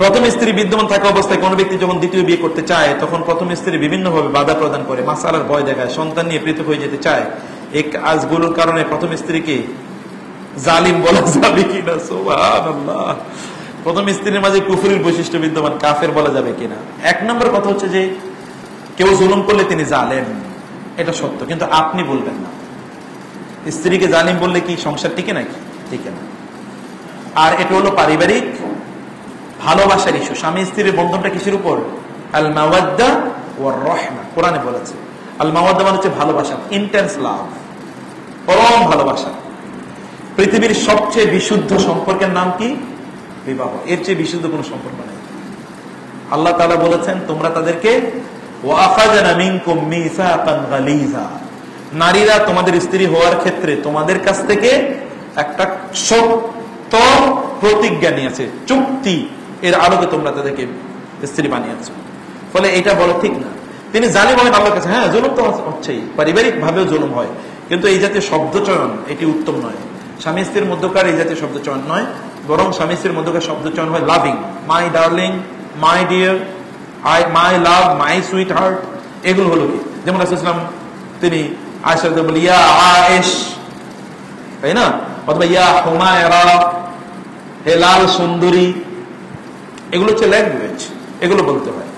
প্রথম স্ত্রী বিদ্যমান থাকা অবস্থায় কোনো ব্যক্তি যখন দ্বিতীয় বিয়ে করতে চায় তখন প্রথম স্ত্রী বিভিন্নভাবে বাধা প্রদান করে, মাসালার ভয় দেখায়, সন্তান নিয়ে পৃথক হয়ে যেতে চায়। এই কাজগুলোর কারণে প্রথম স্ত্রীকে জালিম বলা যাবে কিনা? সুবহানাল্লাহ। প্রথম স্ত্রীর মাঝে কুফরির বৈশিষ্ট্য বিদ্যমান, কাফের বলা যাবে কিনা? এক নম্বর কথা হচ্ছে যে কেউ জুলুম করলে তিনি জালেম, এটা সত্য, কিন্তু আপনি বলবেন না। স্ত্রীকে জালিম বললে কি সংসার টিকে নাকি? টিকে না। আর এটা হলো পারিবারিক ভালোবাসার ইস্যু। স্বামী স্ত্রীর বন্ধনটা কিসের উপর? আল মাওয়াদ্দা ওয়ার রাহমা। কোরআনে বলেছে আল মাওয়াদ্দা মানে হচ্ছে ভালোবাসা, ইন্টেন্স লাভ, পরম ভালোবাসা। পৃথিবীর সবচেয়ে বিশুদ্ধ সম্পর্কের নাম কি? বিবাহ। এর চেয়ে বিশুদ্ধ কোনো সম্পর্ক নেই। আল্লাহ তাআলা বলেছেন তোমরা তাদেরকে ওয়া আখাযনা মিনকুম মিসাকান গালিযা, নারীরা তোমাদের স্ত্রী হওয়ার ক্ষেত্রে তোমাদের কাছ থেকে একটা শক্ত প্রতিজ্ঞা নিয়েছে, চুক্তি, এর আলোকে তোমরা তাদেরকে স্ত্রী বানিয়েছো। ফলে এটা বলা ঠিক না। তিনি জালিম হবেন আল্লাহর কাছে। হ্যাঁ, জুলুম তো হচ্ছেই, পারিবারিক ভাবেও জুলুম হয়, কিন্তু এই জাতীয় শব্দচয়ন এটি উত্তম নয়। স্বামী স্ত্রীর মধ্যকার এই জাতীয় শব্দচয়ন নয়, বরং স্বামী স্ত্রীর মধ্যকার শব্দচয়ন হয় loving, my darling, my dear, my love, my sweet heart. এগুলো হলো কি? যেমন রাসূলুল্লাহ সাল্লাল্লাহু আলাইহি ওয়াসাল্লাম তিনি আয়েশা বলে ইয়া আয়েশ, তাই না? অথবা ইয়া হুমায়রা, হে লাল সুন্দরী। এগুলো হচ্ছে ল্যাঙ্গুয়েজ, এগুলো বলতে হয়।